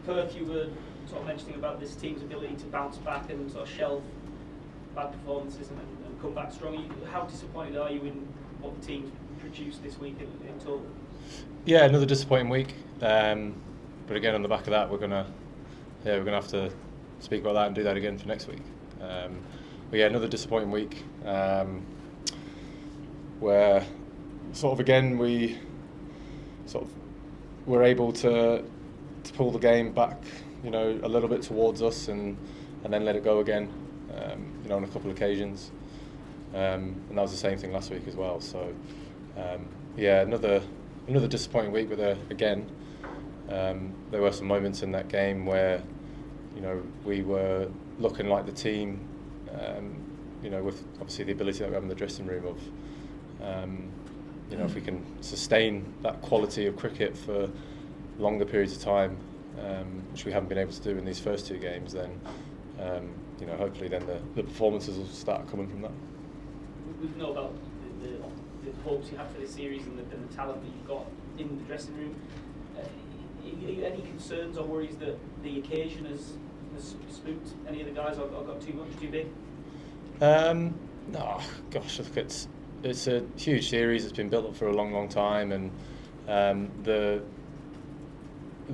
Perk, you were sort of mentioning about this team's ability to bounce back and sort of shelve bad performances and come back strong. How disappointed are you in what the team's produced this week in total? Yeah, another disappointing week. But again, on the back of that, we're gonna have to speak about that and do that again for next week. But yeah, another disappointing week where sort of again we sort of were able to pull the game back, a little bit towards us and then let it go again, on a couple of occasions. And that was the same thing last week as well. So yeah, another disappointing week. But again, there were some moments in that game where we were looking like the team, with obviously the ability that we have in the dressing room of, if we can sustain that quality of cricket for longer periods of time, which we haven't been able to do in these first two games, then hopefully then the performances will start coming from that. We know about the hopes you have for this series and the talent that you've got in the dressing room. Any concerns or worries that the occasion has spooked any of the guys or got too much, too big? No, gosh, look, it's a huge series. It's been built up for a long time, and the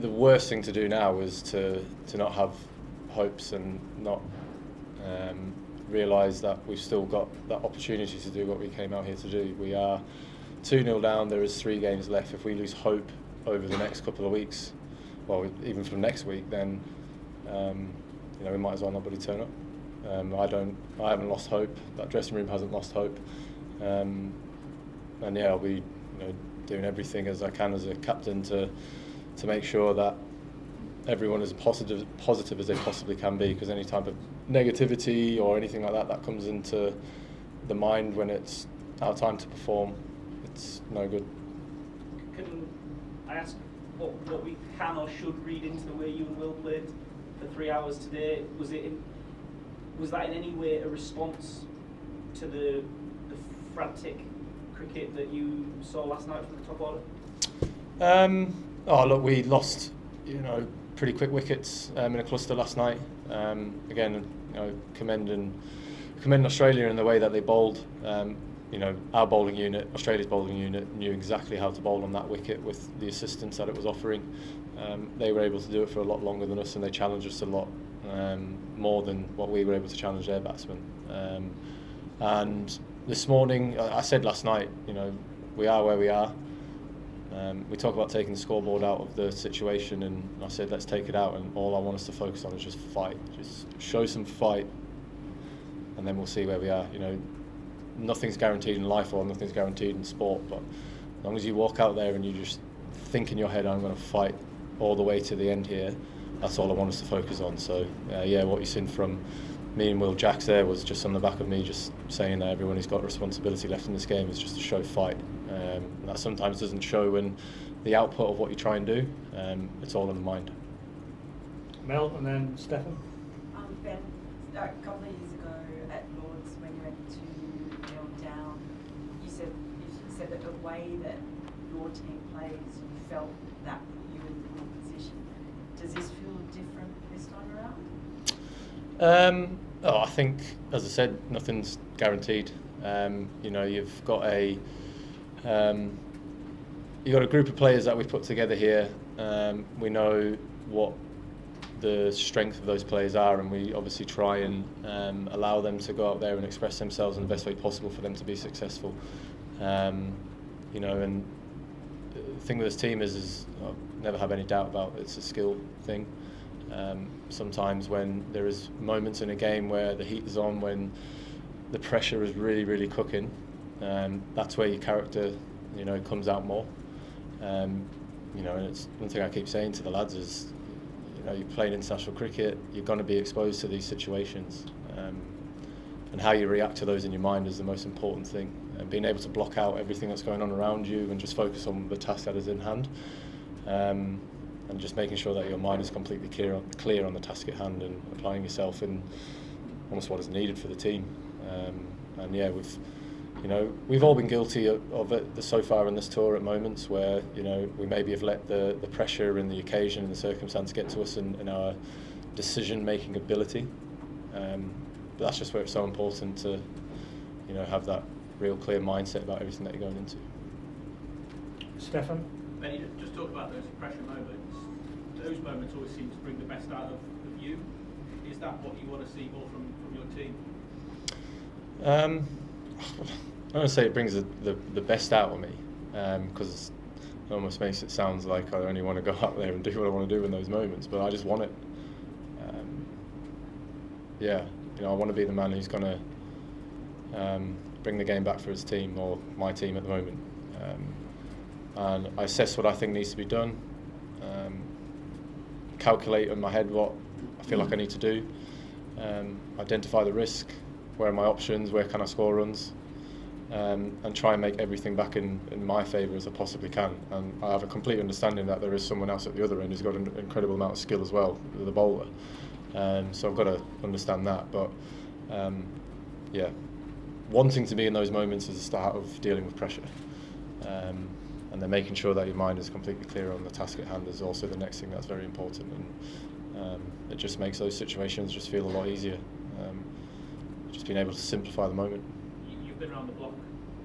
worst thing to do now is to not have hopes and not realise that we've still got that opportunity to do what we came out here to do. We are 2-0 down. There is 3 games left. If we lose hope over the next couple of weeks, well, even from next week, then we might as well not really turn up. I haven't lost hope. That dressing room hasn't lost hope, and yeah, I'll be doing everything as I can as a captain to make sure that everyone is positive as they possibly can be, because any type of negativity or anything like that comes into the mind when it's our time to perform, it's no good. Can I ask what we can or should read into the way you and Will played for 3 hours today? Was that in any way a response to the frantic cricket that you saw last night from the top order? Look, we lost pretty quick wickets in a cluster last night. Again, commending Australia in the way that they bowled. Our bowling unit, Australia's bowling unit, knew exactly how to bowl on that wicket with the assistance that it was offering. They were able to do it for a lot longer than us, and they challenged us a lot more than what we were able to challenge their batsmen. And this morning, I said last night, we are where we are. We talk about taking the scoreboard out of the situation, and I said let's take it out, and all I want us to focus on is just fight, just show some fight, and then we'll see where we are. Nothing's guaranteed in life or nothing's guaranteed in sport, but as long as you walk out there and you just think in your head, I'm going to fight all the way to the end here, that's all I want us to focus on. So yeah, what you've seen from me and Will Jacks there was just on the back of me just saying that everyone who's got responsibility left in this game is just to show fight. That sometimes doesn't show in the output of what you try and do. It's all in the mind. Mel and then Stefan. Ben, a couple of years ago at Lords, when you went to kneel down, you said that the way that your team plays, you felt that put you in the good position. Does this feel different this time around? I think, as I said, nothing's guaranteed. You've got a group of players that we've put together here. We know what the strength of those players are, and we obviously try and allow them to go out there and express themselves in the best way possible for them to be successful. And the thing with this team is I never have any doubt about it's a skill thing. Sometimes when there is moments in a game where the heat is on, when the pressure is really cooking, that's where your character, comes out more. And it's one thing I keep saying to the lads is, you're playing international cricket, you're going to be exposed to these situations, and how you react to those in your mind is the most important thing. And being able to block out everything that's going on around you and just focus on the task that is in hand, and just making sure that your mind is completely clear on the task at hand and applying yourself in almost what is needed for the team. And yeah, you know, we've all been guilty of it so far in this tour at moments where, you know, we maybe have let the pressure and the occasion and the circumstance get to us in our decision-making ability. But that's just where it's so important to, you know, have that real clear mindset about everything that you're going into. Stefan? Ben, you just talk about those pressure moments. Those moments always seem to bring the best out of you. Is that what you want to see more from your team? I don't want to say it brings the best out of me, because it almost makes it sound like I only want to go out there and do what I want to do in those moments, but I just want it. Yeah, you know, I want to be the man who's going to bring the game back for his team, or my team at the moment. And I assess what I think needs to be done, calculate in my head what I feel like I need to do, identify the risk, where are my options, where can I score runs, and try and make everything back in my favour as I possibly can. And I have a complete understanding that there is someone else at the other end who's got an incredible amount of skill as well, the bowler. So I've got to understand that. But yeah, wanting to be in those moments is the start of dealing with pressure. And then making sure that your mind is completely clear on the task at hand is also the next thing that's very important. And it just makes those situations just feel a lot easier. Just being able to simplify the moment. You've been around the block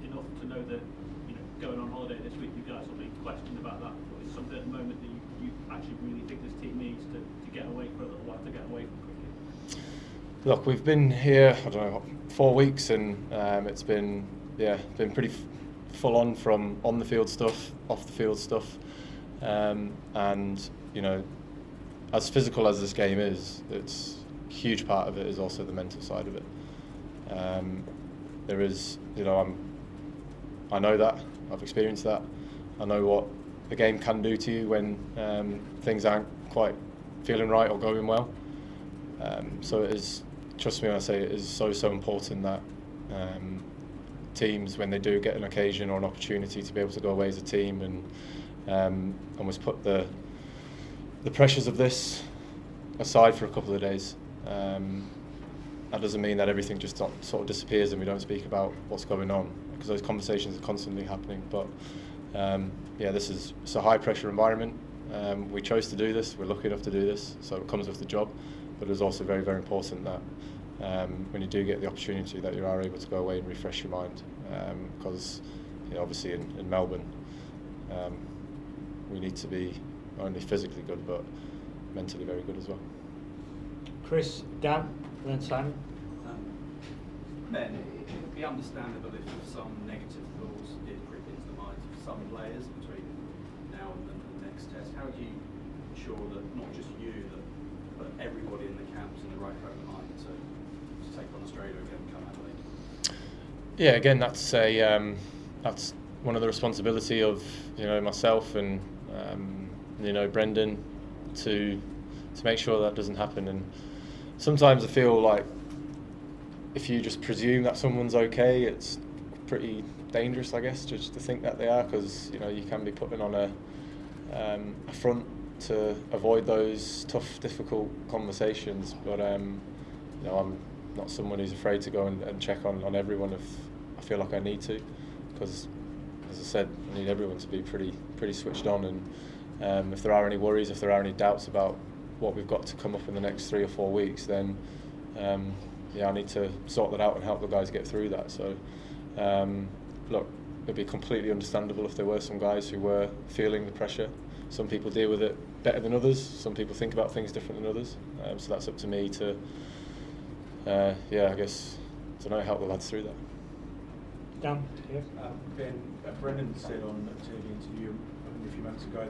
enough to know that, you know, going on holiday this week, you guys will be questioned about that. But it's something at the moment that you actually really think this team needs to get away for a little while, to get away from cricket. Look, we've been here, I don't know, 4 weeks, and it's been pretty full on from on the field stuff, off the field stuff, and you know, as physical as this game is, it's a huge part of it is also the mental side of it. There is, you know, I know that, I've experienced that. I know what the game can do to you when things aren't quite feeling right or going well. So it is, trust me when I say it is so important that teams, when they do get an occasion or an opportunity to be able to go away as a team and almost put the pressures of this aside for a couple of days. That doesn't mean that everything just sort of disappears and we don't speak about what's going on, because those conversations are constantly happening. But yeah, it's a high pressure environment. We chose to do this, we're lucky enough to do this, so it comes with the job. But it's also very, very important that when you do get the opportunity that you are able to go away and refresh your mind, because you know, obviously in Melbourne we need to be not only physically good but mentally very good as well. Chris, Dan, and then Simon. Ben, it would be understandable if some negative thoughts did creep into the minds of some players between now and the next test. How do you ensure that not just you, but everybody in the camp's in the right frame of mind to take on Australia again and come Adelaide? Yeah, again, that's one of the responsibility of, you know, myself and you know, Brendan to make sure that doesn't happen. And sometimes I feel like if you just presume that someone's okay, it's pretty dangerous, I guess, just to think that they are, because you know, you can be putting on a front to avoid those tough, difficult conversations. But you know, I'm not someone who's afraid to go and check on everyone if I feel like I need to, because as I said, I need everyone to be pretty switched on. And if there are any worries, if there are any doubts about what we've got to come up in the next 3 or 4 weeks, then yeah, I need to sort that out and help the guys get through that. So look, it'd be completely understandable if there were some guys who were feeling the pressure. Some people deal with it better than others, some people think about things different than others, so that's up to me to yeah, I guess, to know, help the lads through that. Dan, here. Ben, Brendan said on a TV interview a few months ago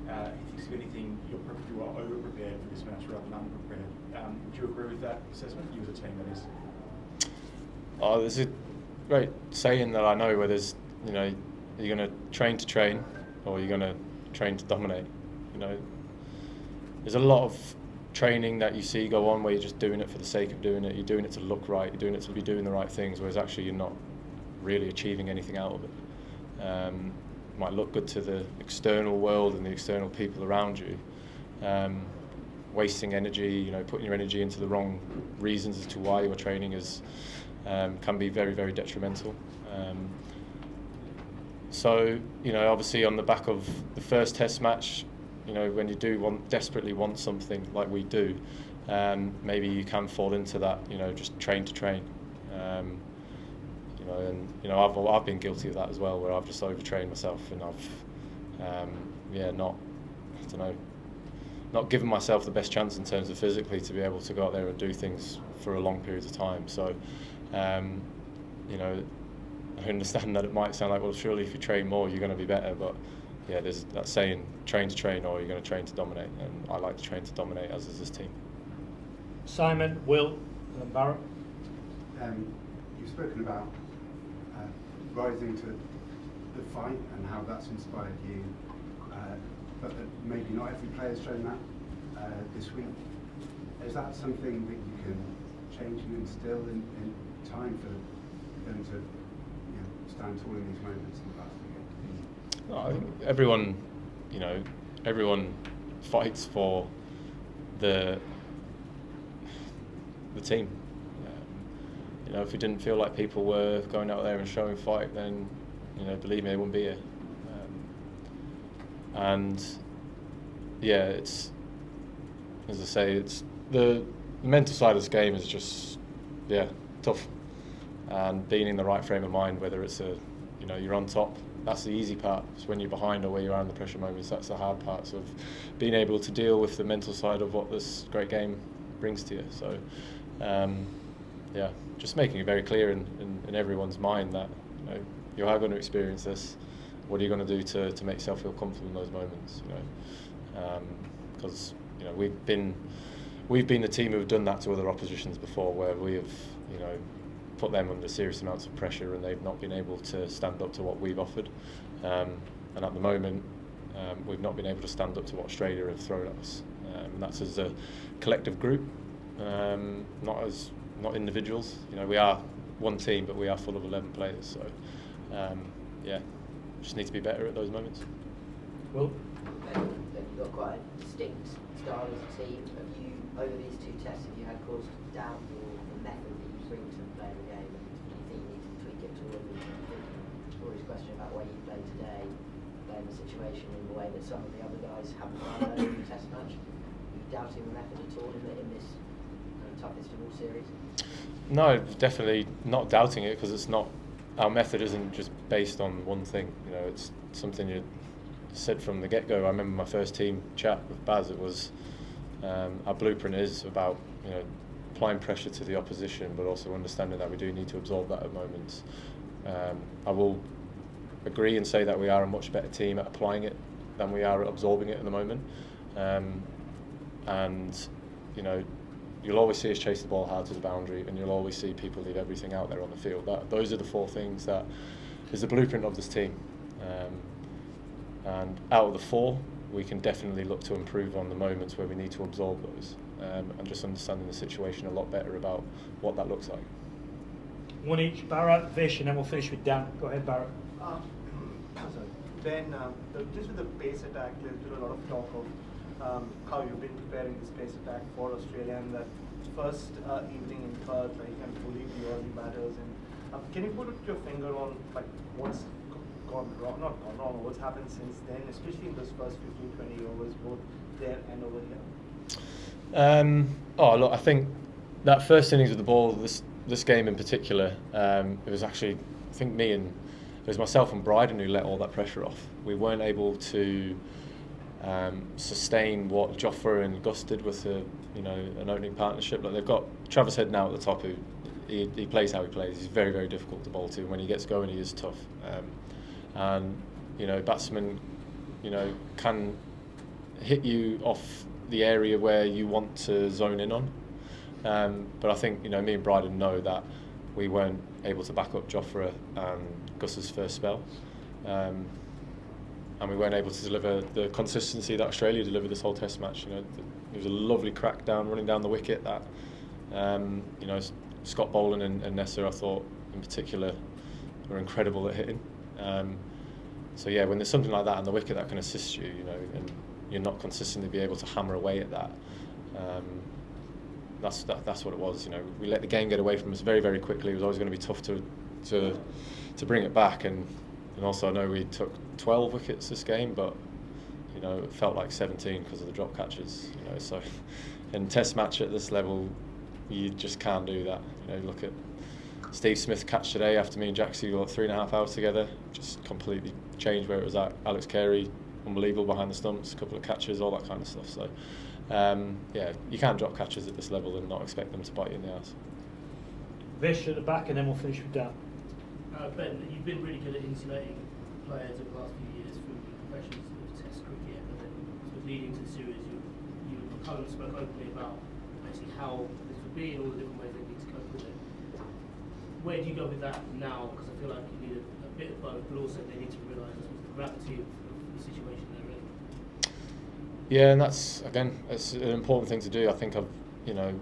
that he thinks, if anything, you are over-prepared for this match rather than under-prepared. Would you agree with that assessment? You as a team, that is. Oh, there's a great saying that I know where there's, you know, you're going to train or you're going to train to dominate. You know, there's a lot of training that you see go on where you're just doing it for the sake of doing it. You're doing it to look right. You're doing it to be doing the right things, whereas actually you're not really achieving anything out of it. It might look good to the external world and the external people around you, wasting energy, you know, putting your energy into the wrong reasons as to why you're training is can be very, very detrimental. So, you know, obviously on the back of the first test match, you know, when you do desperately want something like we do, maybe you can fall into that, you know, just train to train. You know, and you know, I've been guilty of that as well, where I've just overtrained myself and I've not given myself the best chance in terms of physically to be able to go out there and do things for a long period of time. So, you know, I understand that it might sound like, well, surely if you train more, you're going to be better. But yeah, there's that saying, train to train, or you're going to train to dominate. And I like to train to dominate, as is this team. Simon, Will, and Barrett. You've spoken about rising to the fight and how that's inspired you, but that maybe not every player's shown that this week. Is that something that you can change and instill in time for them to stand tall in these moments in the past few games? No, I think everyone fights for the team. You know, if we didn't feel like people were going out there and showing fight, then, you know, believe me, they wouldn't be here. And yeah, it's, as I say, it's the mental side of this game is just, yeah, tough. And being in the right frame of mind, whether it's you're on top, that's the easy part. It's when you're behind or where you are in the pressure moments, that's the hard parts of being able to deal with the mental side of what this great game brings to you. So, yeah, just making it very clear in everyone's mind that, you know, you are going to experience this. What are you going to do to make yourself feel comfortable in those moments? You know, because you know we've been the team who've done that to other oppositions before, where we have, you know, put them under serious amounts of pressure and they've not been able to stand up to what we've offered. And at the moment, we've not been able to stand up to what Australia have thrown at us. And that's as a collective group, not individuals. You know, we are one team, but we are full of 11 players. So, yeah, just need to be better at those moments. Will? You've got quite a distinct style as a team. Have you, over these two tests, have you had cause to doubt the method that you bring to the play of the game, and do you think you need to tweak it towards Rory's question about where you played today, playing the situation in the way that some of the other guys haven't done earlier in the test match? Are you doubting the method at all in this toughest of all series? No, definitely not doubting it, because it's not. Our method isn't just based on one thing. You know, it's something you said from the get-go. I remember my first team chat with Baz. It was our blueprint is about, you know, applying pressure to the opposition, but also understanding that we do need to absorb that at moments. I will agree and say that we are a much better team at applying it than we are at absorbing it at the moment. And you know, you'll always see us chase the ball hard to the boundary, and you'll always see people leave everything out there on the field. Those are the four things that is the blueprint of this team. And out of the four, we can definitely look to improve on the moments where we need to absorb those, and just understanding the situation a lot better about what that looks like. One each, Barrett, Vish, and then we'll finish with Dan. Go ahead, Barrett. Sorry. Ben, just with the pace attack, there's been a lot of talk of how you've been preparing this pace attack for Australia, and that first evening in Perth, you can believe the early batters. And can you put your finger on like what's gone wrong, not gone wrong, what's happened since then, especially in those first 15-20 overs, both there and over here? Look, I think that first innings with the ball, this game in particular, it was actually, I think it was myself and Bryden who let all that pressure off. We weren't able to sustain what Jofra and Gus did with an opening partnership. Like, they've got Travis Head now at the top, who he plays how he plays. He's very, very difficult to bowl to. When he gets going, he is tough. And you know, batsmen, you know, can hit you off the area where you want to zone in on. But I think, you know, me and Bryden know that we weren't able to back up Jofra and Gus's first spell. And we weren't able to deliver the consistency that Australia delivered this whole Test match. You know, it was a lovely crack down, running down the wicket that, you know, Scott Boland and Nessa, I thought in particular, were incredible at hitting. So yeah, when there's something like that on the wicket that can assist you, you know, and you're not consistently be able to hammer away at that, that's what it was. You know, we let the game get away from us very, very quickly. It was always going to be tough to bring it back, and also I know we took 12 wickets this game, but you know, it felt like 17 because of the drop catches. You know, so in Test match at this level, you just can't do that. You know, look at Steve Smith catch today after me and Jaxie got 3.5 hours together, just completely changed where it was at. Alex Carey, unbelievable behind the stumps, a couple of catches, all that kind of stuff. So yeah, you can't drop catches at this level and not expect them to bite you in the arse. Vish at the back, and then we'll finish with Dan. Ben, you've been really good at insulating players over the last few years from the pressures of Test cricket, but then sort of leading to the series, you and Colin spoke openly about basically how this would be and all the different ways they need to cope with it. Where do you go with that now? Because I feel like you need a bit of both, but also they need to realise the gravity of the situation they're in. Yeah, and that's, again, it's an important thing to do. I think I've, you know,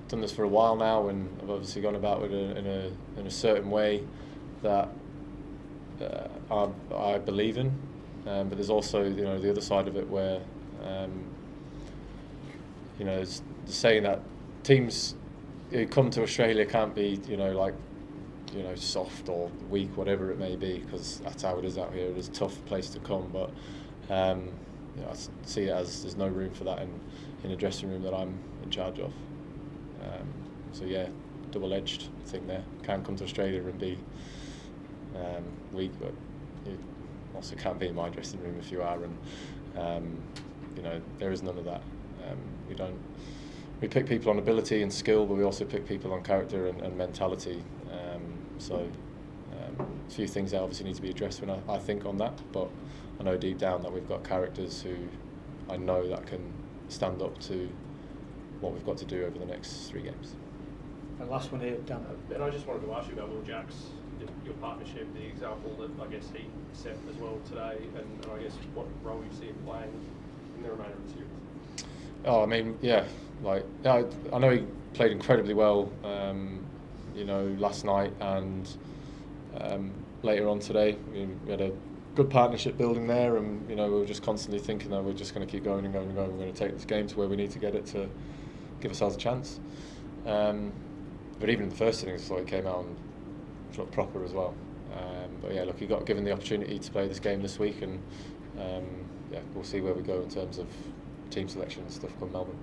done this for a while now, and I've obviously gone about it in a certain way that I believe in. But there's also, you know, the other side of it where, you know, it's the saying that teams who come to Australia can't be, you know, like, you know, soft or weak, whatever it may be, because that's how it is out here. It is a tough place to come, but you know, I see it as there's no room for that in a dressing room that I'm in charge of. So yeah, double-edged thing there. Can't come to Australia and be weak, but you also can't be in my dressing room if you are. And you know, there is none of that. We pick people on ability and skill, but we also pick people on character and mentality. So a few things that obviously need to be addressed when I think on that, but I know deep down that we've got characters who I know that can stand up to what we've got to do over the next 3 games. And last one here, Dan. And I just wanted to ask you about Will Jacks, your partnership, the example that I guess he set as well today, and I guess what role you see him playing in the remainder of the series. Oh, I mean, yeah, like I know he played incredibly well, you know, last night and later on today. We had a good partnership building there, and you know, we were just constantly thinking that we're just going to keep going and going and going. We're going to take this game to where we need to get it to give ourselves a chance. But even in the first innings, I thought he came out and looked proper as well. But yeah, look, he got given the opportunity to play this game this week, and yeah, we'll see where we go in terms of team selection and stuff come Melbourne.